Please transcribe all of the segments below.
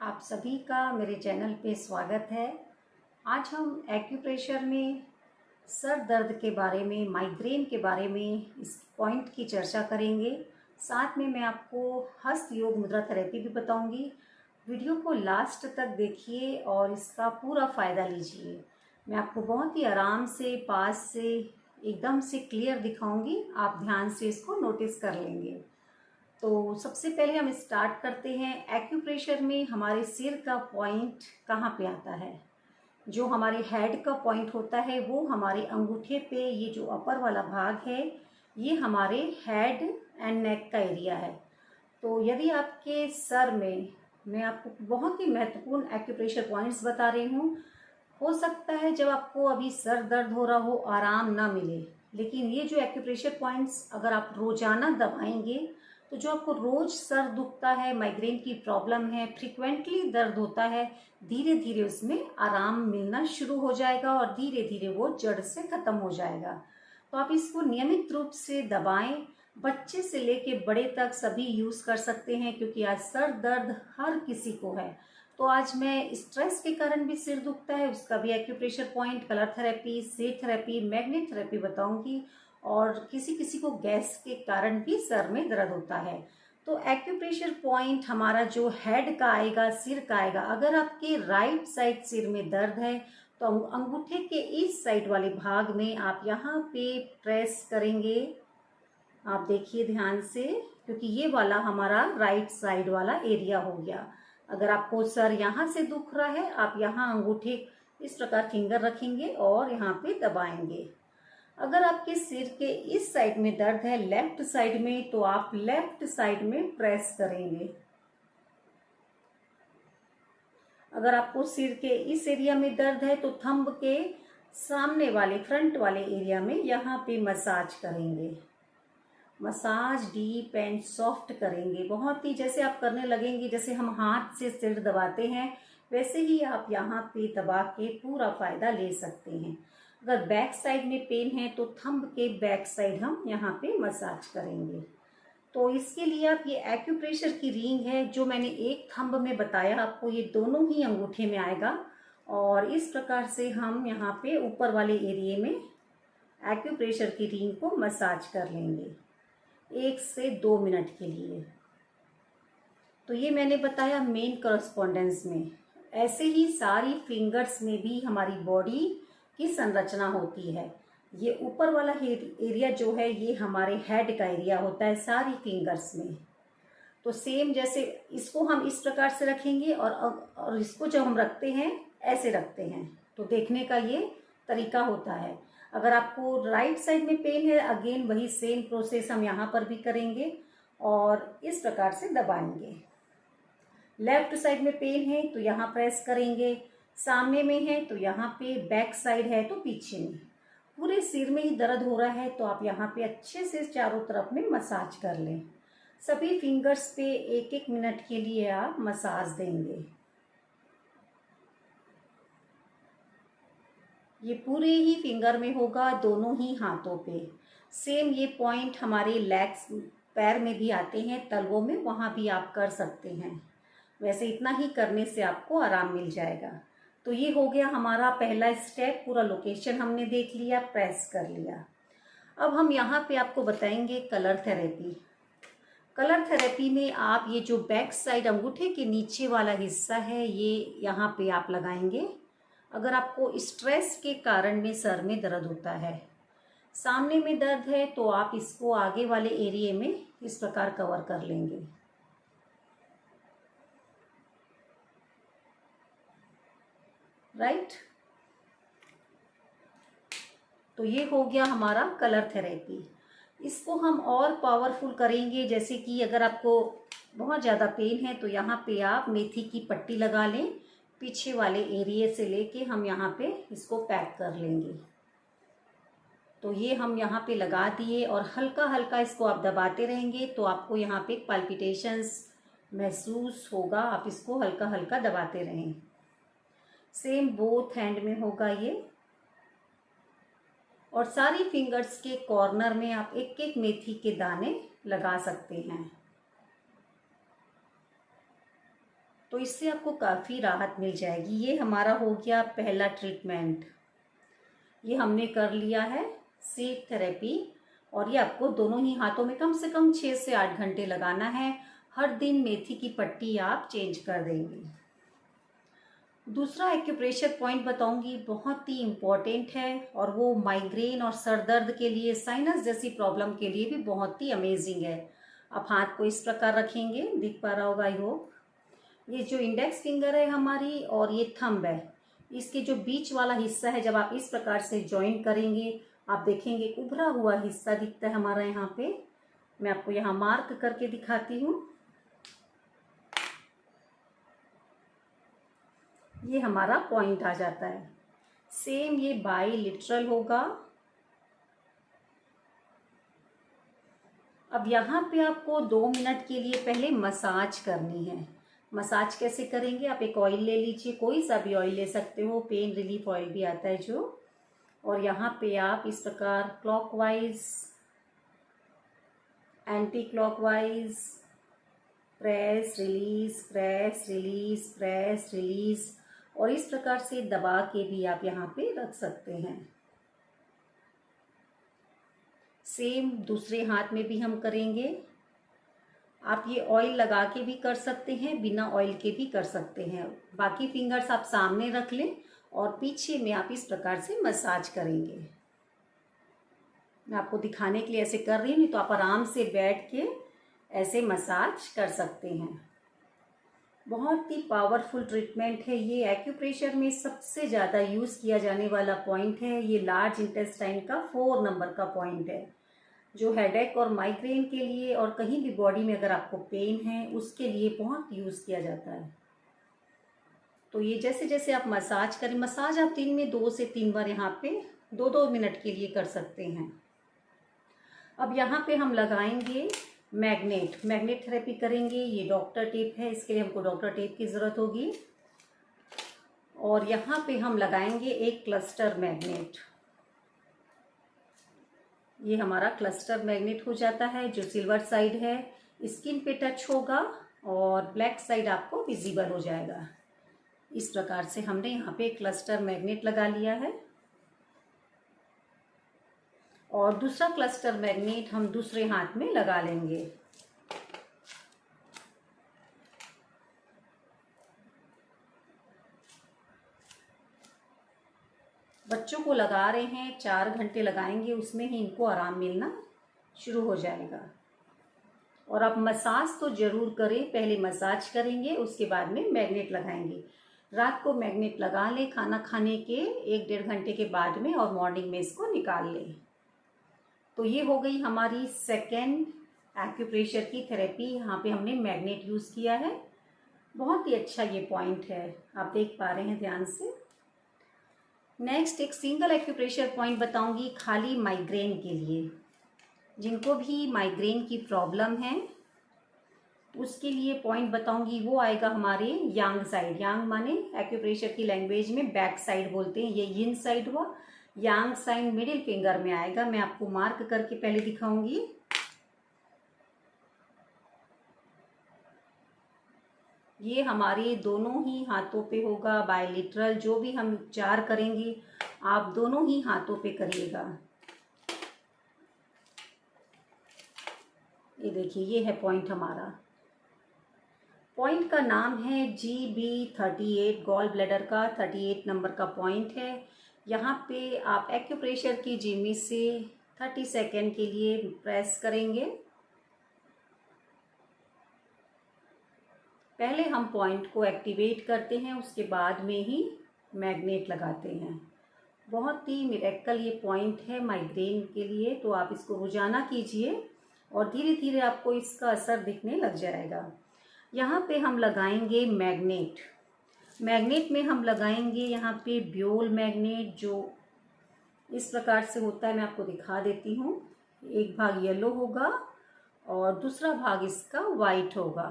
आप सभी का मेरे चैनल पे स्वागत है। आज हम एक्यूप्रेशर में सर दर्द के बारे में, माइग्रेन के बारे में, इस पॉइंट की चर्चा करेंगे। साथ में मैं आपको हस्त योग मुद्रा थेरेपी भी बताऊंगी। वीडियो को लास्ट तक देखिए और इसका पूरा फ़ायदा लीजिए। मैं आपको बहुत ही आराम से, पास से, एकदम से क्लियर दिखाऊंगी। आप ध्यान से इसको नोटिस कर लेंगे। तो सबसे पहले हम स्टार्ट करते हैं। एक्यूप्रेशर में हमारे सिर का पॉइंट कहाँ पे आता है? जो हमारे हेड का पॉइंट होता है वो हमारे अंगूठे पे, ये जो अपर वाला भाग है ये हमारे हेड एंड नेक का एरिया है। तो यदि आपके सर में, मैं आपको बहुत ही महत्वपूर्ण एक्यूप्रेशर पॉइंट्स बता रही हूँ। हो सकता है जब आपको अभी सर दर्द हो रहा हो आराम ना मिले, लेकिन ये जो एक्यूप्रेशर पॉइंट्स अगर आप रोजाना दबाएंगे तो जो आपको रोज सर दुखता है, माइग्रेन की प्रॉब्लम है, फ्रिक्वेंटली दर्द होता है, धीरे धीरे उसमें आराम मिलना शुरू हो जाएगा और धीरे धीरे वो जड़ से खत्म हो जाएगा। तो आप इसको नियमित रूप से दबाएं। बच्चे से लेके बड़े तक सभी यूज कर सकते हैं, क्योंकि आज सर दर्द हर किसी को है। तो आज मैं स्ट्रेस के कारण भी सिर दुखता है उसका भी acupressure point, colour therapy, set therapy, magnet therapy बताऊंगी। और किसी किसी को गैस के कारण भी सर में दर्द होता है। तो एक्यूप्रेशर पॉइंट हमारा जो हेड का आएगा, सिर का आएगा। अगर आपके राइट साइड सिर में दर्द है तो अंगूठे के इस साइड वाले भाग में आप यहाँ पे प्रेस करेंगे। आप देखिए ध्यान से, क्योंकि ये वाला हमारा राइट साइड वाला एरिया हो गया। अगर आपको सर यहाँ से दुख रहा है, आप यहाँ अंगूठे इस प्रकार फिंगर रखेंगे और यहाँ पे दबाएंगे। अगर आपके सिर के इस साइड में दर्द है, लेफ्ट साइड में, तो आप लेफ्ट साइड में प्रेस करेंगे। अगर आपको सिर के इस एरिया में दर्द है तो थंब के सामने वाले, फ्रंट वाले एरिया में यहाँ पे मसाज करेंगे। मसाज डीप एंड सॉफ्ट करेंगे, बहुत ही जैसे आप करने लगेंगे जैसे हम हाथ से सिर दबाते हैं, वैसे ही आप यहाँ पे दबा के पूरा फायदा ले सकते हैं। अगर बैक साइड में पेन है तो थंब के बैक साइड हम यहाँ पे मसाज करेंगे। तो इसके लिए आप, ये एक्यूप्रेशर की रिंग है जो मैंने एक थंब में बताया आपको, ये दोनों ही अंगूठे में आएगा। और इस प्रकार से हम यहाँ पे ऊपर वाले एरिया में एक्यूप्रेशर की रिंग को मसाज कर लेंगे 1 से 2 मिनट के लिए। तो ये मैंने बताया मेन करस्पॉन्डेंस में। ऐसे ही सारी फिंगर्स में भी हमारी बॉडी की संरचना होती है। ये ऊपर वाला एरिया जो है ये हमारे हेड का एरिया होता है सारी फिंगर्स में। तो सेम जैसे इसको हम इस प्रकार से रखेंगे और इसको जब हम रखते हैं ऐसे रखते हैं, तो देखने का ये तरीका होता है। अगर आपको राइट साइड में पेन है, अगेन वही सेम प्रोसेस हम यहाँ पर भी करेंगे और इस प्रकार से दबाएंगे। लेफ्ट साइड में पेन है तो यहाँ प्रेस करेंगे, सामने में है तो यहाँ पे, बैक साइड है तो पीछे में। पूरे सिर में ही दर्द हो रहा है तो आप यहाँ पे अच्छे से चारों तरफ में मसाज कर लें। सभी फिंगर्स पे 1-1 मिनट के लिए आप मसाज देंगे। ये पूरे ही फिंगर में होगा, दोनों ही हाथों पे। सेम ये पॉइंट हमारे लेग्स, पैर में भी आते हैं, तलवों में, वहाँ भी आप कर सकते हैं। वैसे इतना ही करने से आपको आराम मिल जाएगा। तो ये हो गया हमारा पहला स्टेप। पूरा लोकेशन हमने देख लिया, प्रेस कर लिया। अब हम यहाँ पे आपको बताएंगे कलर थेरेपी। कलर थेरेपी में आप ये जो बैक साइड अंगूठे के नीचे वाला हिस्सा है ये यहाँ पे आप लगाएंगे। अगर आपको स्ट्रेस के कारण में सर में दर्द होता है, सामने में दर्द है, तो आप इसको आगे वाले एरिया में इस प्रकार कवर कर लेंगे। राइट। तो ये हो गया हमारा कलर थेरेपी। इसको हम और पावरफुल करेंगे, जैसे कि अगर आपको बहुत ज़्यादा पेन है तो यहाँ पे आप मेथी की पट्टी लगा लें, पीछे वाले एरिया से लेके हम यहाँ पे इसको पैक कर लेंगे। तो ये हम यहाँ पे लगा दिए और हल्का हल्का इसको आप दबाते रहेंगे तो आपको यहाँ पे पाल्पिटेशंस महसूस होगा। आप इसको हल्का हल्का दबाते रहें। सेम बोथ हैंड में होगा ये। और सारी फिंगर्स के कॉर्नर में आप 1-1 मेथी के दाने लगा सकते हैं। तो इससे आपको काफ़ी राहत मिल जाएगी। ये हमारा हो गया पहला ट्रीटमेंट, ये हमने कर लिया है सीट थेरेपी। और ये आपको दोनों ही हाथों में कम से कम 6 से 8 घंटे लगाना है। हर दिन मेथी की पट्टी आप चेंज कर देंगे। दूसरा एक्यूप्रेशर पॉइंट बताऊंगी, बहुत ही इम्पॉर्टेंट है, और वो माइग्रेन और सर दर्द के लिए, साइनस जैसी प्रॉब्लम के लिए भी बहुत ही अमेजिंग है। आप हाथ को इस प्रकार रखेंगे, दिख पा रहा होगा आई होप। ये जो इंडेक्स फिंगर है हमारी और ये थंब है, इसके जो बीच वाला हिस्सा है, जब आप इस प्रकार से ज्वाइन करेंगे आप देखेंगे उभरा हुआ हिस्सा दिखता है हमारा यहाँ पे। मैं आपको यहाँ मार्क करके दिखाती हूँ। ये हमारा पॉइंट आ जाता है। सेम ये बाईलेटरल होगा। अब यहाँ पे आपको 2 मिनट के लिए पहले मसाज करनी है। मसाज कैसे करेंगे, आप एक ऑयल ले लीजिए, कोई सा भी ऑयल ले सकते हो, पेन रिलीफ ऑयल भी आता है जो। और यहाँ पे आप इस प्रकार clockwise, anti clockwise, press release, press release, press release, और इस प्रकार से दबा के भी आप यहाँ पे रख सकते हैं। सेम दूसरे हाथ में भी हम करेंगे। आप ये ऑयल लगा के भी कर सकते हैं, बिना ऑयल के भी कर सकते हैं। बाकी फिंगर्स आप सामने रख लें और पीछे में आप इस प्रकार से मसाज करेंगे। मैं आपको दिखाने के लिए ऐसे कर रही हूँ, नहीं तो आप आराम से बैठ के ऐसे मसाज कर सकते हैं। बहुत ही पावरफुल ट्रीटमेंट है ये। एक्यूप्रेशर में सबसे ज़्यादा यूज़ किया जाने वाला पॉइंट है ये। लार्ज इंटेस्टाइन का 4 नंबर का पॉइंट है, जो हेडेक और माइग्रेन के लिए और कहीं भी बॉडी में अगर आपको पेन है उसके लिए बहुत यूज़ किया जाता है। तो ये जैसे जैसे आप मसाज करें, मसाज आप दिन में 2 से 3 बार यहाँ पे 2-2 मिनट के लिए कर सकते हैं। अब यहाँ पे हम लगाएंगे मैग्नेट थेरेपी करेंगे। ये डॉक्टर टेप है, इसके लिए हमको डॉक्टर टेप की ज़रूरत होगी। और यहाँ पे हम लगाएंगे एक क्लस्टर मैग्नेट। ये हमारा क्लस्टर मैग्नेट हो जाता है, जो सिल्वर साइड है स्किन पे टच होगा और ब्लैक साइड आपको विजिबल हो जाएगा। इस प्रकार से हमने यहाँ पे क्लस्टर मैग्नेट लगा लिया है। और दूसरा क्लस्टर मैग्नेट हम दूसरे हाथ में लगा लेंगे। बच्चों को लगा रहे हैं, 4 घंटे लगाएंगे, उसमें ही इनको आराम मिलना शुरू हो जाएगा। और आप मसाज तो ज़रूर करें, पहले मसाज करेंगे उसके बाद में मैग्नेट लगाएंगे। रात को मैग्नेट लगा लें खाना खाने के 1-1.5 घंटे के बाद में, और मॉर्निंग में इसको निकाल लें। तो ये हो गई हमारी सेकेंड एक्यूप्रेशर की थेरेपी। यहाँ पे हमने मैग्नेट यूज़ किया है। बहुत ही अच्छा ये पॉइंट है, आप देख पा रहे हैं ध्यान से। नेक्स्ट एक सिंगल एक्यूप्रेशर पॉइंट बताऊंगी खाली माइग्रेन के लिए। जिनको भी माइग्रेन की प्रॉब्लम है उसके लिए पॉइंट बताऊंगी, वो आएगा हमारे यांग साइड। यांग माने एक्यूप्रेशर की लैंग्वेज में बैक साइड बोलते हैं, ये यिन साइड हुआ। यांग साइड मिडिल फिंगर में आएगा। मैं आपको मार्क करके पहले दिखाऊंगी। ये हमारे दोनों ही हाथों पे होगा बायलिटरल। जो भी हम उपचार करेंगे आप दोनों ही हाथों पे करिएगा। ये देखिए, ये है पॉइंट हमारा। पॉइंट का नाम है GB38, गॉल ब्लैडर का 38 नंबर का पॉइंट है। यहाँ पे आप एक्यूप्रेशर की जिमी से 30 सेकेंड के लिए प्रेस करेंगे। पहले हम पॉइंट को एक्टिवेट करते हैं, उसके बाद में ही मैग्नेट लगाते हैं। बहुत ही मिरेकल ये पॉइंट है माइग्रेन के लिए। तो आप इसको रोजाना कीजिए और धीरे धीरे आपको इसका असर दिखने लग जाएगा। यहाँ पे हम लगाएंगे मैग्नेट। मैग्नेट में हम लगाएंगे यहाँ पे ब्योल मैग्नेट, जो इस प्रकार से होता है। मैं आपको दिखा देती हूँ। एक भाग येलो होगा और दूसरा भाग इसका वाइट होगा।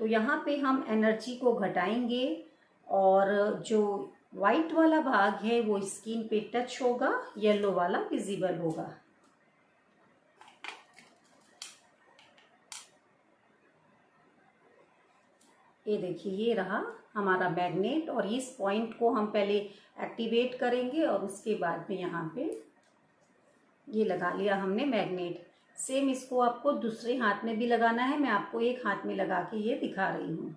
तो यहाँ पे हम एनर्जी को घटाएंगे और जो वाइट वाला भाग है वो स्किन पे टच होगा, येलो वाला विजिबल होगा। ये देखिए, ये रहा हमारा मैग्नेट और इस पॉइंट को हम पहले एक्टिवेट करेंगे और उसके बाद में यहाँ पे ये लगा लिया हमने मैग्नेट। सेम इसको आपको दूसरे हाथ में भी लगाना है। मैं आपको एक हाथ में लगा के ये दिखा रही हूँ।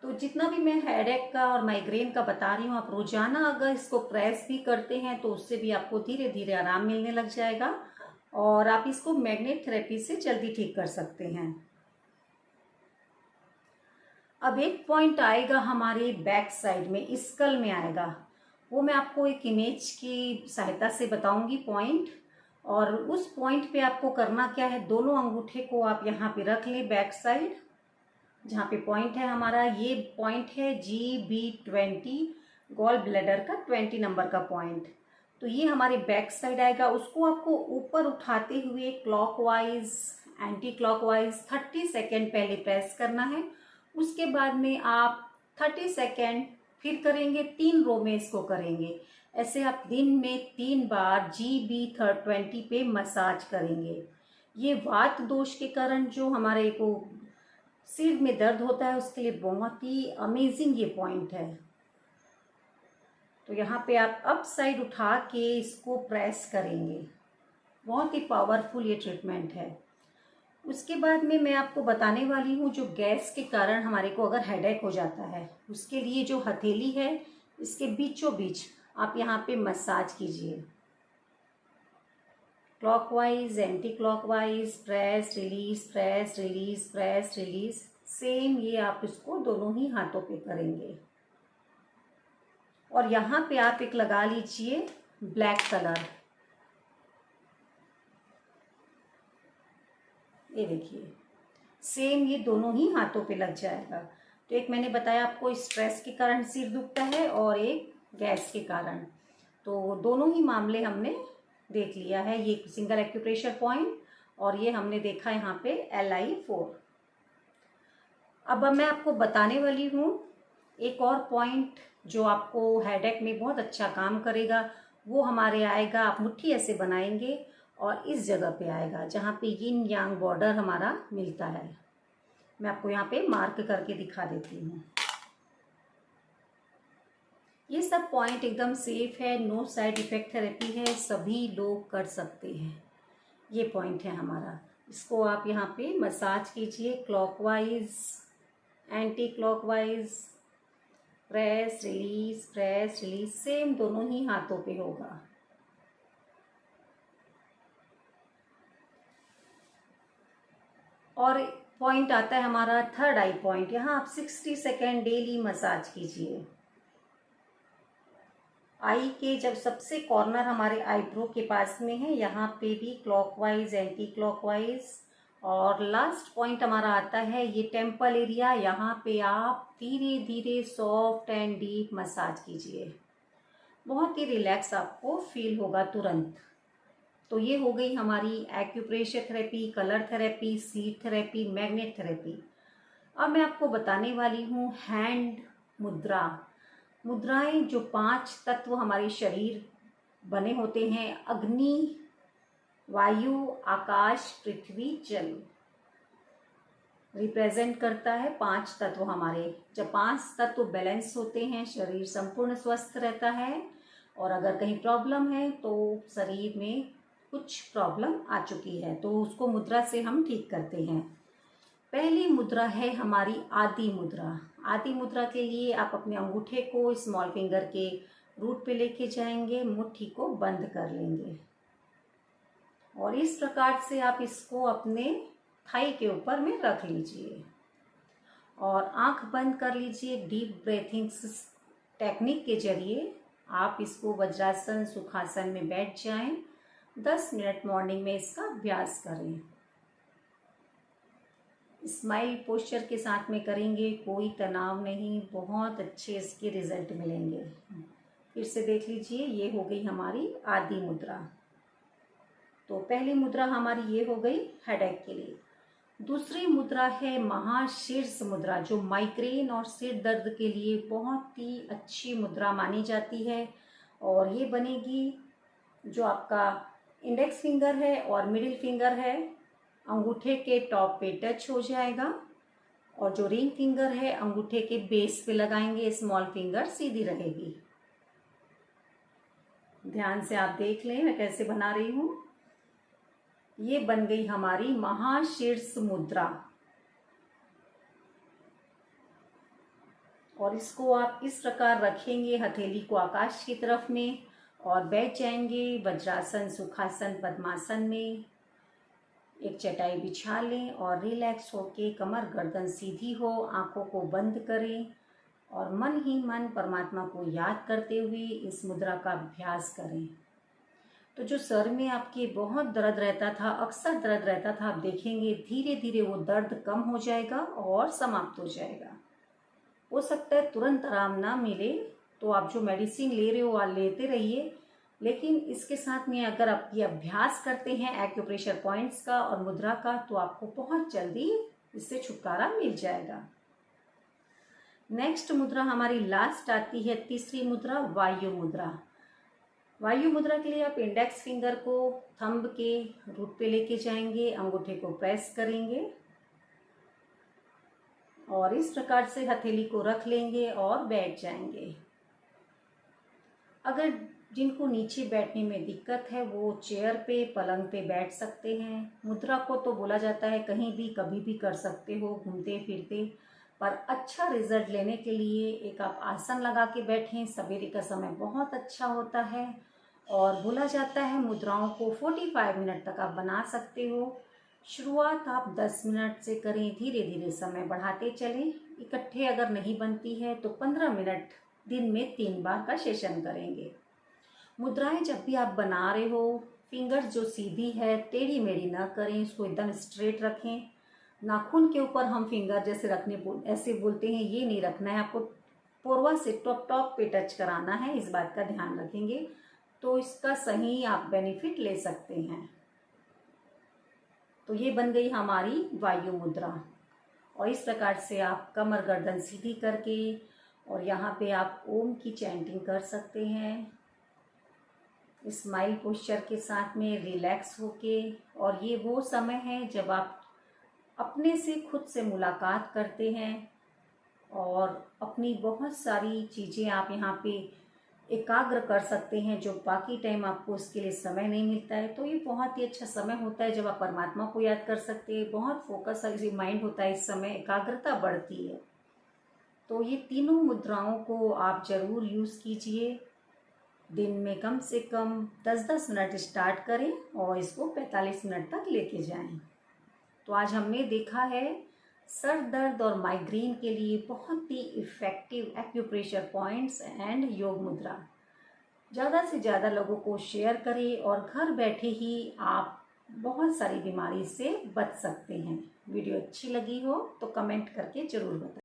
तो जितना भी मैं हेडेक का और माइग्रेन का बता रही हूँ, आप रोजाना अगर इसको प्रेस भी करते हैं तो उससे भी आपको धीरे धीरे आराम मिलने लग जाएगा और आप इसको मैग्नेट थेरेपी से जल्दी ठीक कर सकते हैं। अब एक पॉइंट आएगा हमारे बैक साइड में, स्कल में आएगा, वो मैं आपको एक इमेज की सहायता से बताऊंगी पॉइंट। और उस पॉइंट पे आपको करना क्या है, दोनों अंगूठे को आप यहाँ पे रख लें बैक साइड, जहाँ पे पॉइंट है हमारा। ये पॉइंट है GB20, गॉल ब्लैडर का 20 नंबर का पॉइंट। तो ये हमारे बैक साइड आएगा। उसको आपको ऊपर उठाते हुए क्लॉकवाइज एंटी क्लॉकवाइज 30 सेकेंड पहले प्रेस करना है। उसके बाद में आप 30 सेकेंड फिर करेंगे, 3 रो में इसको करेंगे। ऐसे आप दिन में 3 बार GB20 पे मसाज करेंगे। ये वात दोष के कारण जो हमारे को सिर में दर्द होता है उसके लिए बहुत ही अमेजिंग ये पॉइंट है। तो यहाँ पे आप अप साइड उठा के इसको प्रेस करेंगे। बहुत ही पावरफुल ये ट्रीटमेंट है। उसके बाद में मैं आपको बताने वाली हूँ, जो गैस के कारण हमारे को अगर हेडेक हो जाता है उसके लिए जो हथेली है इसके बीचों बीच आप यहाँ पे मसाज कीजिए। Clockwise anti clockwise, press release, press release, press release. Same ये आप इसको दोनों ही हाथों पे करेंगे। और यहाँ पे आप एक लगा लीजिए ब्लैक कलर। ये देखिए, सेम ये दोनों ही हाथों पे लग जाएगा। तो एक मैंने बताया आपको स्ट्रेस के कारण सिर दुखता है और एक गैस के कारण। तो दोनों ही मामले हमने देख लिया है। ये सिंगल एक्यूप्रेशर पॉइंट और ये हमने देखा यहाँ पे LI4। अब मैं आपको बताने वाली हूँ एक और पॉइंट जो आपको हेडेक में बहुत अच्छा काम करेगा। वो हमारे आएगा, आप मुट्ठी ऐसे बनाएंगे और इस जगह पे आएगा जहाँ पे यिन यांग बॉर्डर हमारा मिलता है। मैं आपको यहाँ पे मार्क करके दिखा देती हूँ। ये सब पॉइंट एकदम सेफ है, नो साइड इफेक्ट थेरेपी है, सभी लोग कर सकते हैं। ये पॉइंट है हमारा। इसको आप यहाँ पे मसाज कीजिए, clockwise anti clockwise, press release, same दोनों ही हाथों पे होगा। और पॉइंट आता है हमारा थर्ड आई पॉइंट। यहाँ आप 60 सेकेंड डेली मसाज कीजिए। आई के जब सबसे कॉर्नर हमारे आईब्रो के पास में है, यहाँ पे भी क्लॉकवाइज एंटी क्लॉकवाइज। और लास्ट पॉइंट हमारा आता है ये टेम्पल एरिया। यहाँ पे आप धीरे धीरे सॉफ्ट एंड डीप मसाज कीजिए। बहुत ही रिलैक्स आपको फील होगा तुरंत। तो ये हो गई हमारी acupressure therapy, colour therapy, seat therapy, magnet therapy. अब मैं आपको बताने वाली हूँ हैंड मुद्रा। मुद्राएं जो 5 तत्व हमारे शरीर बने होते हैं, अग्नि, वायु, आकाश, पृथ्वी, जल, रिप्रेजेंट करता है 5 तत्व हमारे। जब 5 तत्व बैलेंस होते हैं शरीर संपूर्ण स्वस्थ रहता है। और अगर कहीं प्रॉब्लम है तो शरीर में कुछ प्रॉब्लम आ चुकी है तो उसको मुद्रा से हम ठीक करते हैं। पहली मुद्रा है हमारी आदि मुद्रा। आदि मुद्रा के लिए आप अपने अंगूठे को स्मॉल फिंगर के रूट पे लेके जाएंगे, मुट्ठी को बंद कर लेंगे और इस प्रकार से आप इसको अपने थाई के ऊपर में रख लीजिए और आंख बंद कर लीजिए। डीप ब्रीथिंग टेक्निक के जरिए आप इसको वज्रासन, सुखासन में बैठ जाएं। 10 मिनट मॉर्निंग में इसका अभ्यास करें। स्माइल पोस्चर के साथ में करेंगे, कोई तनाव नहीं, बहुत अच्छे इसके रिजल्ट मिलेंगे। फिर से देख लीजिए, ये हो गई हमारी आदि मुद्रा। तो पहली मुद्रा हमारी ये हो गई हेडेक के लिए। दूसरी मुद्रा है महाशीर्ष मुद्रा, जो माइग्रेन और सिर दर्द के लिए बहुत ही अच्छी मुद्रा मानी जाती है। और ये बनेगी जो आपका इंडेक्स फिंगर है और मिडिल फिंगर है, अंगूठे के टॉप पे टच हो जाएगा और जो रिंग फिंगर है अंगूठे के बेस पे लगाएंगे, स्मॉल फिंगर सीधी रहेगी। ध्यान से आप देख लें मैं कैसे बना रही हूं। ये बन गई हमारी महाशीर्ष मुद्रा। और इसको आप इस प्रकार रखेंगे, हथेली को आकाश की तरफ में, और बैठ जाएंगे वज्रासन, सुखासन, पद्मासन में। एक चटाई बिछा लें और रिलैक्स होके कमर गर्दन सीधी हो, आंखों को बंद करें और मन ही मन परमात्मा को याद करते हुए इस मुद्रा का अभ्यास करें। तो जो सर में आपके बहुत दर्द रहता था, अक्सर दर्द रहता था, आप देखेंगे धीरे धीरे वो दर्द कम हो जाएगा और समाप्त हो जाएगा। हो सकता है तुरंत आराम ना मिले, तो आप जो मेडिसिन ले रहे हो आप लेते रहिए, लेकिन इसके साथ में अगर आप ये अभ्यास करते हैं एक्यूप्रेशर पॉइंट्स का और मुद्रा का, तो आपको बहुत जल्दी इससे छुटकारा मिल जाएगा। नेक्स्ट मुद्रा हमारी लास्ट आती है, तीसरी मुद्रा वायु मुद्रा। वायु मुद्रा के लिए आप इंडेक्स फिंगर को थंब के रूट पे लेके जाएंगे, अंगूठे को प्रेस करेंगे और इस प्रकार से हथेली को रख लेंगे और बैठ जाएंगे। अगर जिनको नीचे बैठने में दिक्कत है वो चेयर पे, पलंग पे बैठ सकते हैं। मुद्रा को तो बोला जाता है कहीं भी कभी भी कर सकते हो घूमते फिरते, पर अच्छा रिजल्ट लेने के लिए एक आप आसन लगा के बैठें। सवेरे का समय बहुत अच्छा होता है और बोला जाता है मुद्राओं को 45 मिनट तक आप बना सकते हो। शुरुआत आप 10 मिनट से करें, धीरे धीरे समय बढ़ाते चलें। इकट्ठे अगर नहीं बनती है तो 15 मिनट दिन में 3 बार का सेशन करेंगे। मुद्राएं जब भी आप बना रहे हो, फिंगर जो सीधी है टेढ़ी मेढ़ी ना करें, इसको एकदम स्ट्रेट रखें। नाखून के ऊपर हम फिंगर जैसे ऐसे बोलते हैं, ये नहीं रखना है आपको, पोरवा से टॉप पे टच कराना है, इस बात का ध्यान रखेंगे तो इसका सही आप बेनिफिट ले सकते हैं। तो ये बन गई हमारी वायु मुद्रा। और इस प्रकार से आप कमर गर्दन सीधी करके और यहाँ पे आप ओम की चैंटिंग कर सकते हैं स्माइल पोस्चर के साथ में, रिलैक्स होके। और ये वो समय है जब आप अपने से खुद से मुलाकात करते हैं और अपनी बहुत सारी चीज़ें आप यहाँ पे एकाग्र कर सकते हैं, जो बाकी टाइम आपको उसके लिए समय नहीं मिलता है। तो ये बहुत ही अच्छा समय होता है जब आप परमात्मा को याद कर सकते हैं। बहुत फोकस माइंड होता है, इस समय एकाग्रता बढ़ती है। तो ये तीनों मुद्राओं को आप जरूर यूज़ कीजिए। दिन में कम से कम 10-10 मिनट स्टार्ट करें और इसको 45 मिनट तक लेके जाएं। तो आज हमने देखा है सर दर्द और माइग्रेन के लिए बहुत ही इफ़ेक्टिव एक्यूप्रेशर पॉइंट्स एंड योग मुद्रा। ज़्यादा से ज़्यादा लोगों को शेयर करें और घर बैठे ही आप बहुत सारी बीमारी से बच सकते हैं। वीडियो अच्छी लगी हो तो कमेंट करके ज़रूर बताएं।